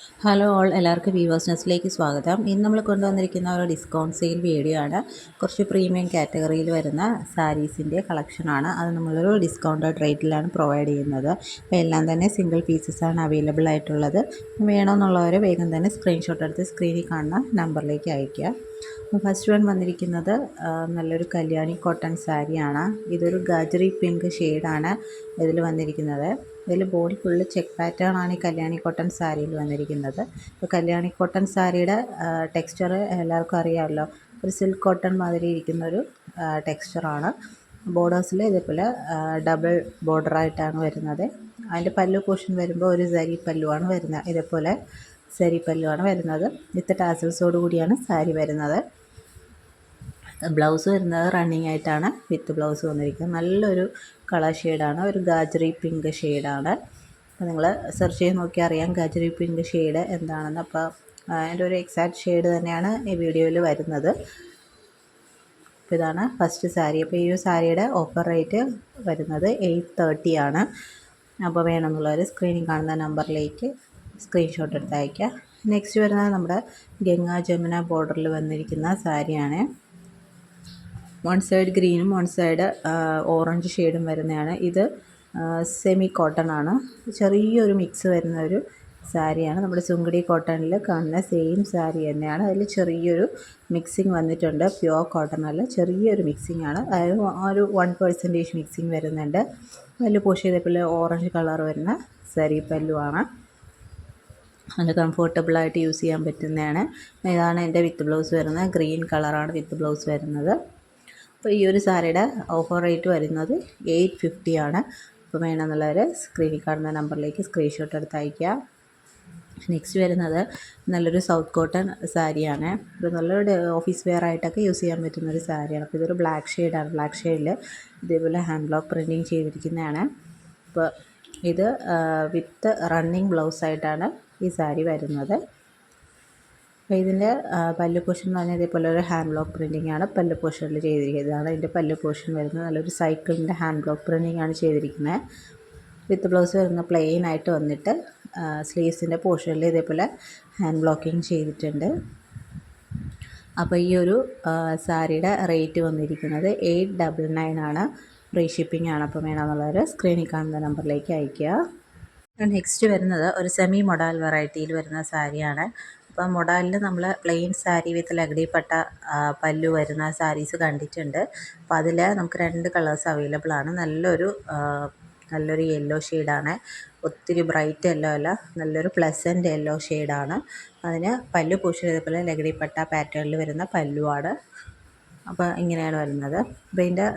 Hello all, എല്ലാവർക്കും weavers നെസ്റ്റിലേക്ക് സ്വാഗതം. ഇന്ന് നമ്മൾ കൊണ്ടുവന്നിരിക്കുന്ന ഒരു ഡിസ്കൗണ്ട് സെയിൽ വീഡിയോ ആണ്. കുറച്ച് പ്രീമിയം കാറ്റഗറിയിൽ വരുന്ന സാരീസിൻ്റെ കളക്ഷനാണ്. അത് നമ്മളൊരു ഡിസ്കൗണ്ടഡ് റേറ്റിലാണ് പ്രൊവൈഡ് ചെയ്യുന്നത്. അപ്പോൾ എല്ലാം തന്നെ സിംഗിൾ പീസസ് ആണ് അവൈലബിൾ ആയിട്ടുള്ളത്. വേണമെന്നുള്ളവർ വേഗം തന്നെ സ്ക്രീൻഷോട്ട് എടുത്ത് സ്ക്രീനിൽ കാണുന്ന നമ്പറിലേക്ക് അയയ്ക്കുക. ഫസ്റ്റ് വൺ വന്നിരിക്കുന്നത് നല്ലൊരു കല്യാണി കോട്ടൺ സാരിയാണ്. ഇതൊരു ഗാജറി പിങ്ക് ഷെയ്ഡാണ് ഇതിൽ വന്നിരിക്കുന്നത്. ഇതിൽ ബോഡി ഫുള്ള് ചെക്ക് പാറ്റേൺ ആണ് ഈ കല്യാണി കോട്ടൺ സാരിയിൽ വന്നിരിക്കുന്നത്. ഇപ്പോൾ കല്യാണി കോട്ടൺ സാരിയുടെ ടെക്സ്ചർ എല്ലാവർക്കും അറിയാമല്ലോ. ഒരു സിൽക്ക് കോട്ടൺ മാതിരി ഇരിക്കുന്നൊരു ടെക്സ്ചറാണ്. ബോർഡേഴ്സിൽ ഇതേപോലെ ഡബിൾ ബോർഡറായിട്ടാണ് വരുന്നത്. അതിൻ്റെ പല്ലു പോർഷൻ വരുമ്പോൾ ഒരു സരി പല്ലുവാണ് വരുന്നത്. ഇതേപോലെ സരി പല്ലുവാണ് വരുന്നത്. വിത്ത് ടാസൽസോട് കൂടിയാണ് സാരി വരുന്നത്. ബ്ലൗസ് വരുന്നത് റണ്ണിങ് ആയിട്ടാണ് വിത്ത് ബ്ലൗസ് വന്നിരിക്കുന്നത്. നല്ലൊരു കളർ ഷെയ്ഡാണ്, ഒരു ഗാജറി പിങ്ക് ഷെയ്ഡാണ്. അപ്പോൾ നിങ്ങൾ സെർച്ച് ചെയ്ത് നോക്കിയാൽ അറിയാം ഗാജറി പിങ്ക് ഷെയ്ഡ് എന്താണെന്ന്. അപ്പോൾ അതിൻ്റെ ഒരു എക്സാക്റ്റ് ഷെയ്ഡ് തന്നെയാണ് ഈ വീഡിയോയിൽ വരുന്നത്. അപ്പോൾ ഇതാണ് ഫസ്റ്റ് സാരി. അപ്പോൾ ഈ ഒരു സാരിയുടെ ഓഫർ റേറ്റ് വരുന്നത് 830 ആണ്. അപ്പോൾ വേണമെന്നുള്ളവർ സ്ക്രീനിൽ കാണുന്ന നമ്പറിലേക്ക് സ്ക്രീൻഷോട്ട് എടുത്ത് അയയ്ക്കുക. നെക്സ്റ്റ് വരുന്നത് നമ്മുടെ ഗംഗാ ജമുന ബോർഡറിൽ വന്നിരിക്കുന്ന സാരിയാണ്. വൺ സൈഡ് ഗ്രീനും വൺ സൈഡ് ഓറഞ്ച് ഷെയ്ഡും വരുന്നതാണ്. ഇത് സെമി കോട്ടൺ ആണ്. ചെറിയൊരു മിക്സ് വരുന്ന ഒരു സാരിയാണ്. നമ്മുടെ സുങ്കടി കോട്ടണിൽ കാണുന്ന സെയിം സാരി തന്നെയാണ്. അതിൽ ചെറിയൊരു മിക്സിങ് വന്നിട്ടുണ്ട്. പ്യുവർ കോട്ടൺ അല്ല, ചെറിയൊരു മിക്സിങ് ആണ്. അതായത് ഒരു 1% മിക്സിങ് വരുന്നുണ്ട്. അതിൽ പുഷ് ചെയ്തപ്പോൾ ഓറഞ്ച് കളർ വരുന്ന സാരി പല്ലുവാണ്. നല്ല കംഫർട്ടബിളായിട്ട് യൂസ് ചെയ്യാൻ പറ്റുന്നതാണ്. ഇതാണ് എൻ്റെ വിത്ത് ബ്ലൗസ് വരുന്നത്. ഗ്രീൻ കളറാണ് വിത്ത് ബ്ലൗസ് വരുന്നത്. അപ്പോൾ ഈ ഒരു സാരിയുടെ ഓഫർ റേറ്റ് വരുന്നത് 850 ആണ്. അപ്പോൾ വേണമെന്നുള്ളവർ സ്ക്രീനിൽ കാണുന്ന നമ്പറിലേക്ക് സ്ക്രീൻഷോട്ട് എടുത്ത് അയയ്ക്കുക. നെക്സ്റ്റ് വരുന്നത് നല്ലൊരു സൗത്ത് കോട്ടൺ സാരിയാണ്. ഒരു നല്ലൊരു ഓഫീസ് വെയർ ആയിട്ടൊക്കെ യൂസ് ചെയ്യാൻ പറ്റുന്നൊരു സാരിയാണ്. അപ്പോൾ ഇതൊരു ബ്ലാക്ക് ഷെയ്ഡാണ്. ബ്ലാക്ക് ഷെയ്ഡിൽ ഇതേപോലെ ഹാൻഡ് ബ്ലോക്ക് പ്രിൻറ്റിങ് ചെയ്തിരിക്കുന്നതാണ്. അപ്പോൾ ഇത് വിത്ത് റണ്ണിങ് ബ്ലൗസായിട്ടാണ് ഈ സാരി വരുന്നത്. അപ്പോൾ ഇതിൻ്റെ പല്ലു പോർഷൻ എന്ന് പറഞ്ഞാൽ ഇതേപോലെ ഒരു ഹാൻഡ് ബ്ലോക്ക് പ്രിൻറ്റിംഗ് ആണ് പല്ലു പോർഷനിൽ ചെയ്തിരിക്കുന്നത്. ഇതാണ് ഇതിൻ്റെ പല്ലു പോർഷൻ വരുന്നത്. നല്ലൊരു സൈക്കിളിൻ്റെ ഹാൻഡ് ബ്ലോക്ക് പ്രിൻറ്റിംഗ് ആണ് ചെയ്തിരിക്കുന്നത്. വിത്ത് ബ്ലൗസ് വരുന്ന പ്ലെയിൻ ആയിട്ട് വന്നിട്ട് സ്ലീവ്സിൻ്റെ പോർഷനിൽ ഇതേപോലെ ഹാൻഡ് ബ്ലോക്കിങ് ചെയ്തിട്ടുണ്ട്. അപ്പോൾ ഈ ഒരു സാരിയുടെ റേറ്റ് വന്നിരിക്കുന്നത് 899 ആണ്. ഫ്രീ ഷിപ്പിംഗ് ആണ്. അപ്പോൾ വേണമെന്നുള്ളവർ സ്ക്രീനിൽ കാണുന്ന നമ്പറിലേക്ക് അയയ്ക്കുക. നെക്സ്റ്റ് വരുന്നത് ഒരു സെമി മൊഡാൽ വെറൈറ്റിയിൽ വരുന്ന സാരിയാണ്. അപ്പോൾ മൊഡാലിൽ നമ്മൾ പ്ലെയിൻ സാരി വിത്ത് ലഗടിപ്പട്ട പല്ലു വരുന്ന സാരീസ് കണ്ടിട്ടുണ്ട്. അപ്പോൾ അതിൽ നമുക്ക് 2 കളേഴ്സ് അവൈലബിൾ ആണ്. നല്ലൊരു യെല്ലോ ഷെയ്ഡാണ്. ഒത്തിരി ബ്രൈറ്റ് യെല്ലോ അല്ല, നല്ലൊരു പ്ലസൻറ്റ് യെല്ലോ ഷെയ്ഡാണ്. അതിന് പല്ലു പൂഷ് ചെയ്തപോലെ ലഗടിപ്പട്ട പാറ്റേണിൽ വരുന്ന പല്ലുവാണ്. അപ്പോൾ ഇങ്ങനെയാണ് വരുന്നത്. അപ്പോൾ ഇതിൻ്റെ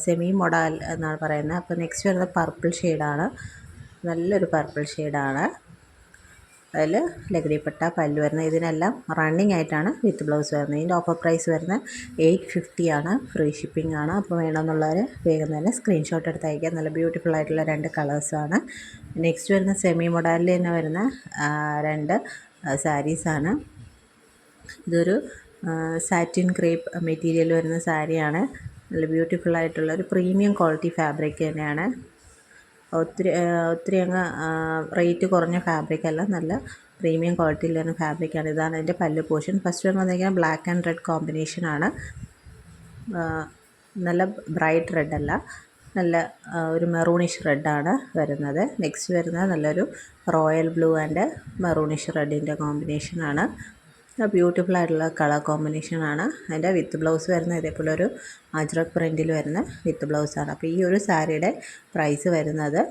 സെമി മൊഡാൽ എന്നാണ് പറയുന്നത്. അപ്പോൾ നെക്സ്റ്റ് വരുന്നത് പർപ്പിൾ ഷെയ്ഡാണ്. നല്ലൊരു പർപ്പിൾ ഷെയ്ഡാണ്. അതിൽ ലഗടിപ്പട്ട പല്ലു വരുന്നത്. ഇതിനെല്ലാം റണ്ണിങ് ആയിട്ടാണ് വിത്ത് ബ്ലൗസ് വരുന്നത്. ഇതിൻ്റെ ഓഫർ പ്രൈസ് വരുന്നത് 850 ആണ്. ഫ്രീ ഷിപ്പിംഗ് ആണ്. അപ്പോൾ വേണമെന്നുള്ളവർ വേഗം തന്നെ സ്ക്രീൻഷോട്ട് എടുത്ത് അയക്കുക. നല്ല ബ്യൂട്ടിഫുൾ ആയിട്ടുള്ള 2 കളേഴ്സാണ്. നെക്സ്റ്റ് വരുന്ന സെമി മൊഡാലിൽ തന്നെ വരുന്ന 2 സാരീസാണ്. ഇതൊരു സാറ്റിൻ ക്രേപ്പ് മെറ്റീരിയൽ വരുന്ന സാരിയാണ്. നല്ല ബ്യൂട്ടിഫുൾ ആയിട്ടുള്ള ഒരു പ്രീമിയം ക്വാളിറ്റി ഫാബ്രിക് തന്നെയാണ്. ഒത്തിരി അങ്ങ് റേറ്റ് കുറഞ്ഞ ഫാബ്രിക് അല്ല, നല്ല പ്രീമിയം ക്വാളിറ്റിയിൽ വരുന്ന ഫാബ്രിക്കാണ്. ഇതാണ് അതിൻ്റെ പല്ലു പോർഷൻ. ഫസ്റ്റ് വൺ വന്നിരിക്കുന്നത് ബ്ലാക്ക് ആൻഡ് റെഡ് കോമ്പിനേഷനാണ്. നല്ല ബ്രൈറ്റ് റെഡ് അല്ല, നല്ല ഒരു മെറൂണിഷ് റെഡാണ് വരുന്നത്. നെക്സ്റ്റ് വരുന്നത് നല്ലൊരു റോയൽ ബ്ലൂ ആൻഡ് മെറൂണിഷ് റെഡിൻ്റെ കോമ്പിനേഷനാണ്. ബ്യൂട്ടിഫുൾ ആയിട്ടുള്ള കളർ കോമ്പിനേഷനാണ്. അതിൻ്റെ വിത്ത് ബ്ലൗസ് വരുന്നത് ഇതേപോലെ ഒരു അജ്രക് പ്രിൻറ്റിൽ വരുന്ന വിത്ത് ബ്ലൗസാണ്. അപ്പോൾ ഈ ഒരു സാരിയുടെ പ്രൈസ് വരുന്നത്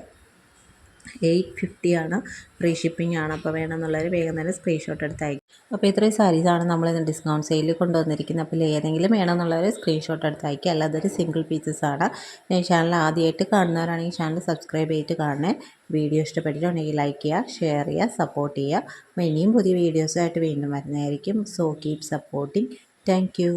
850 ആണ്. ഫ്രീ ഷിപ്പിംഗ് ആണ്. അപ്പോൾ വേണമെന്നുള്ളവർ വേഗം തന്നെ സ്ക്രീൻഷോട്ട് എടുത്ത് അയക്കും. അപ്പോൾ ഇത്രയും സാരീസാണ് നമ്മളിന്ന് ഡിസ്കൗണ്ട് സെയിലിൽ കൊണ്ടുവന്നിരിക്കുന്നത്. അപ്പോൾ ഏതെങ്കിലും വേണമെന്നുള്ളവർ സ്ക്രീൻഷോട്ട് എടുത്ത് അയക്കുക. അല്ലാതെ ഒരു സിംഗിൾ പീസസ് ആണ്. ഈ ചാനൽ ആദ്യമായിട്ട് കാണുന്നവരാണെങ്കിൽ ചാനൽ സബ്സ്ക്രൈബ് ചെയ്തിട്ട് കാണണേ. വീഡിയോ ഇഷ്ടപ്പെട്ടിട്ടുണ്ടെങ്കിൽ ലൈക്ക് ചെയ്യുക, ഷെയർ ചെയ്യുക, സപ്പോർട്ട് ചെയ്യുക. അപ്പോൾ ഇനിയും പുതിയ വീഡിയോസായിട്ട് വീണ്ടും വരുന്നതായിരിക്കും. So keep supporting. Thank you.